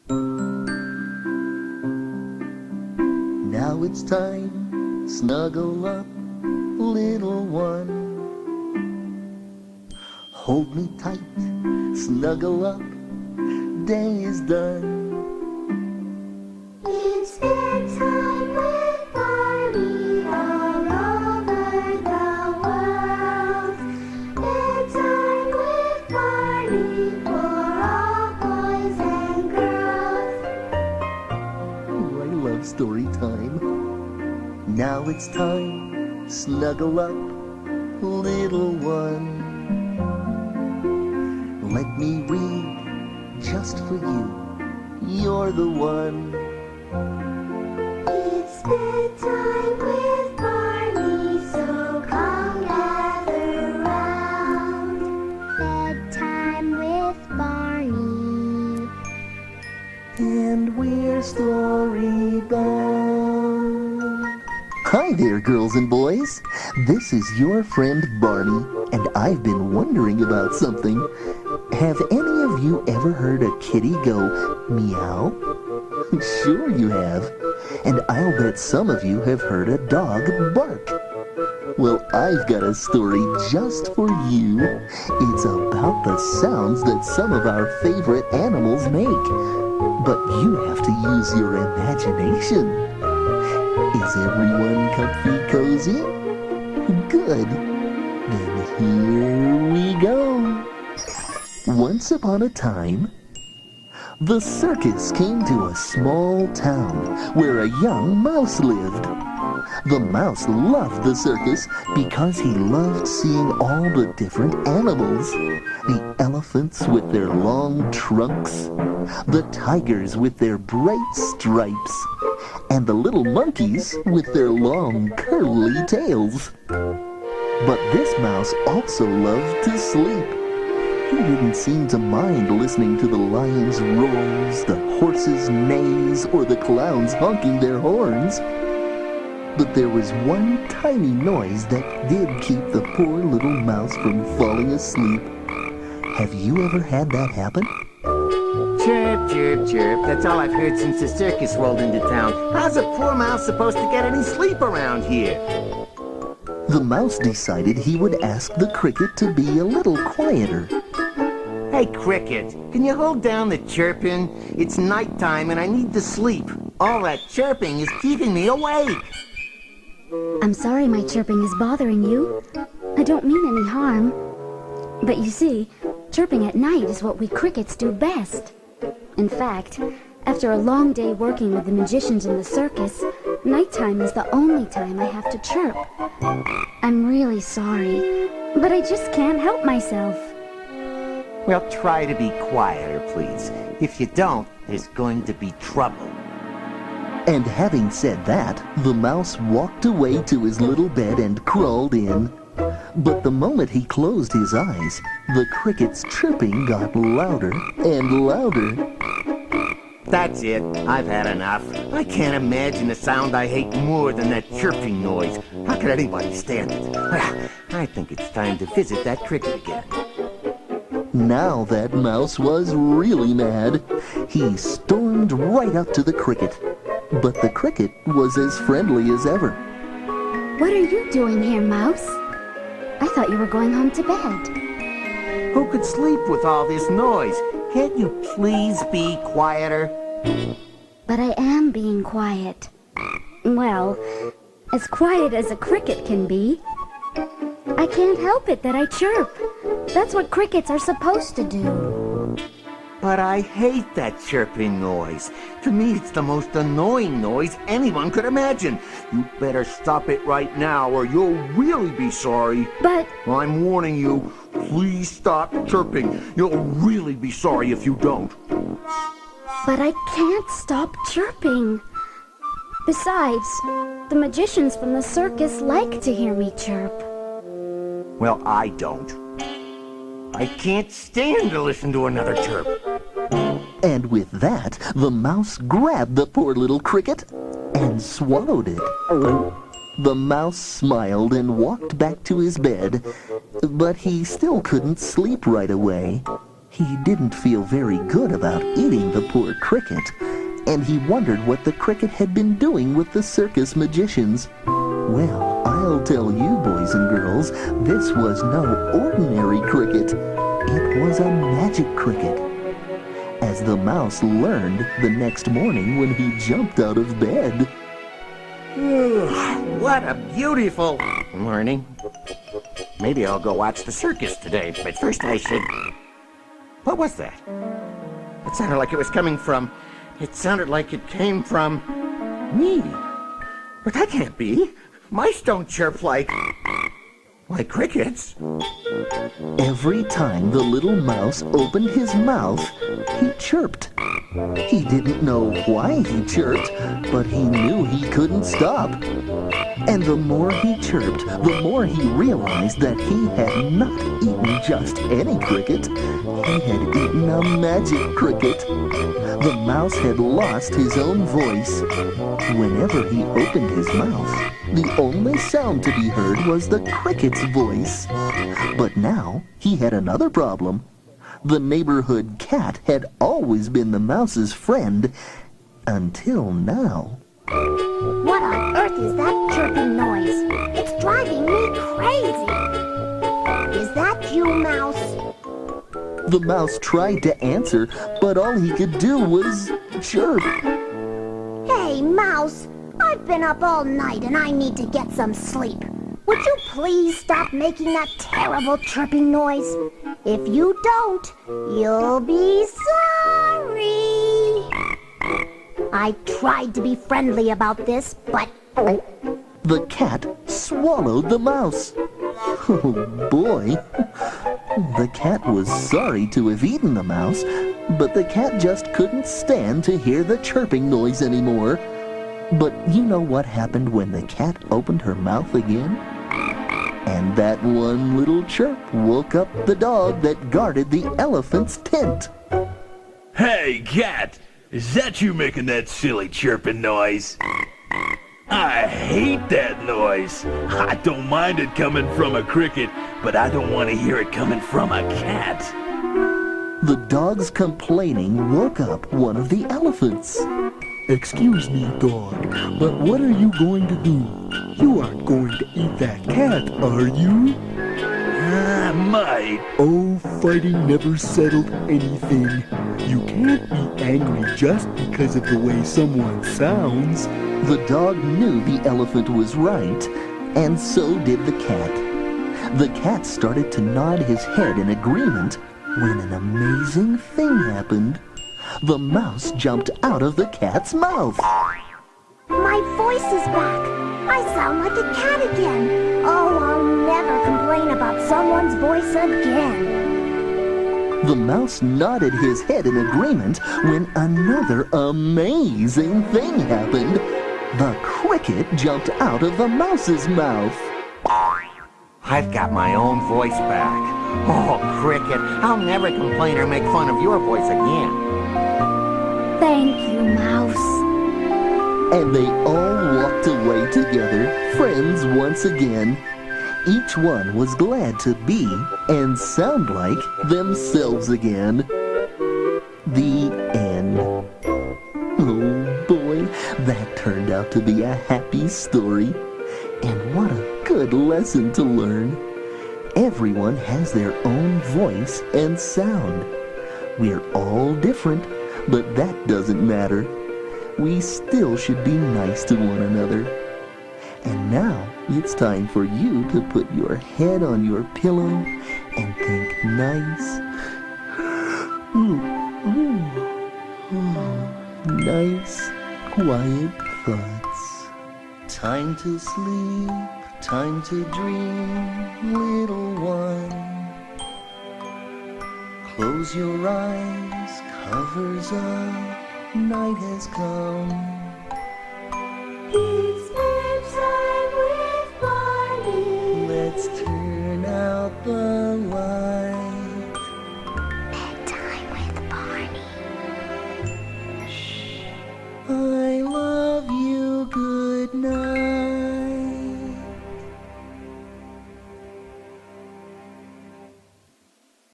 Now it's time, snuggle up, little one. Hold me tight, snuggle up, day is done. It's bedtime with Barney all over the world. Bedtime with Barney for all boys and girls. Oh, I love story time. Now it's time, snuggle up, little one. Let me read just for you, you're the one. It's bedtime with Barney, so come gather round. Bedtime with Barney. And we're story bound. Hi there, girls and boys. This is your friend Barney, and I've been wondering about something. Have any of you ever heard a kitty go meow? Sure you have. And I'll bet some of you have heard a dog bark. Well, I've got a story just for you. It's about the sounds that some of our favorite animals make. But you have to use your imagination. Is everyone comfy cozy? Good. Then here we go. Once upon a time, the circus came to a small town where a young mouse lived. The mouse loved the circus because he loved seeing all the different animals. The elephants with their long trunks, the tigers with their bright stripes, and the little monkeys with their long curly tails. But this mouse also loved to sleep. He didn't seem to mind listening to the lions' roars, the horses' neighs, or the clowns honking their horns. But there was one tiny noise that did keep the poor little mouse from falling asleep. Have you ever had that happen? Chirp, chirp, chirp. That's all I've heard since the circus rolled into town. How's a poor mouse supposed to get any sleep around here? The mouse decided he would ask the cricket to be a little quieter. Hey, Cricket, can you hold down the chirping? It's nighttime and I need to sleep. All that chirping is keeping me awake. I'm sorry my chirping is bothering you. I don't mean any harm. But you see, chirping at night is what we crickets do best. In fact, after a long day working with the magicians in the circus, nighttime is the only time I have to chirp. I'm really sorry, but I just can't help myself. Well, try to be quieter, please. If you don't, there's going to be trouble. And having said that, the mouse walked away to his little bed and crawled in. But the moment he closed his eyes, the cricket's chirping got louder and louder. That's it. I've had enough. I can't imagine a sound I hate more than that chirping noise. How could anybody stand it? I think it's time to visit that cricket again. Now that mouse was really mad. He stormed right up to the cricket. But the cricket was as friendly as ever. What are you doing here, Mouse? I thought you were going home to bed. Who could sleep with all this noise? Can't you please be quieter? But I am being quiet. Well, as quiet as a cricket can be. I can't help it that I chirp. That's what crickets are supposed to do. But I hate that chirping noise. To me, it's the most annoying noise anyone could imagine. You better stop it right now or you'll really be sorry. But I'm warning you, please stop chirping. You'll really be sorry if you don't. But I can't stop chirping. Besides, the magicians from the circus like to hear me chirp. Well, I don't. I can't stand to listen to another chirp. And with that, the mouse grabbed the poor little cricket and swallowed it. The mouse smiled and walked back to his bed, but he still couldn't sleep right away. He didn't feel very good about eating the poor cricket, and he wondered what the cricket had been doing with the circus magicians. Well, I'll tell you, boys and girls, this was no ordinary cricket. It was a magic cricket. As the mouse learned the next morning when he jumped out of bed. What a beautiful morning. Maybe I'll go watch the circus today, but first I should... What was that? It sounded like it was coming from... It sounded like it came from... me. But that can't be. Mice don't chirp like crickets. Every time the little mouse opened his mouth, he chirped. He didn't know why he chirped, but he knew he couldn't stop. And the more he chirped, the more he realized that he had not eaten just any cricket. He had eaten a magic cricket. The mouse had lost his own voice. Whenever he opened his mouth, the only sound to be heard was the cricket's voice. But now he had another problem. The neighborhood cat had always been the mouse's friend, until now. What on earth is that chirping noise? It's driving me crazy. Is that you, Mouse? The mouse tried to answer, but all he could do was chirp. Hey, Mouse. I've been up all night and I need to get some sleep. Would you please stop making that terrible chirping noise? If you don't, you'll be sorry. I tried to be friendly about this, but... The cat swallowed the mouse. Oh boy. The cat was sorry to have eaten the mouse, but the cat just couldn't stand to hear the chirping noise anymore. But you know what happened when the cat opened her mouth again? And that one little chirp woke up the dog that guarded the elephant's tent. Hey, cat! Is that you making that silly chirping noise? I hate that noise. I don't mind it coming from a cricket, but I don't want to hear it coming from a cat. The dog's complaining woke up one of the elephants. Excuse me, dog, but what are you going to do? You aren't going to eat that cat, are you? I might. Oh, fighting never settled anything. You can't be angry just because of the way someone sounds. The dog knew the elephant was right, and so did the cat. The cat started to nod his head in agreement when an amazing thing happened. The mouse jumped out of the cat's mouth. My voice is back. I sound like a cat again. Oh, I'll never complain about someone's voice again. The mouse nodded his head in agreement when another amazing thing happened. The cricket jumped out of the mouse's mouth. I've got my own voice back. Oh, cricket, I'll never complain or make fun of your voice again. Thank you, Mouse. And they all walked away together, friends once again. Each one was glad to be and sound like themselves again. The end. Oh boy, that turned out to be a happy story. And what a good lesson to learn. Everyone has their own voice and sound. We're all different, but that doesn't matter. We still should be nice to one another. And now it's time for you to put your head on your pillow and think nice, nice, quiet thoughts. Time to sleep, time to dream, little one. Close your eyes, covers up, night has come. It's bedtime with Barney. Let's turn out the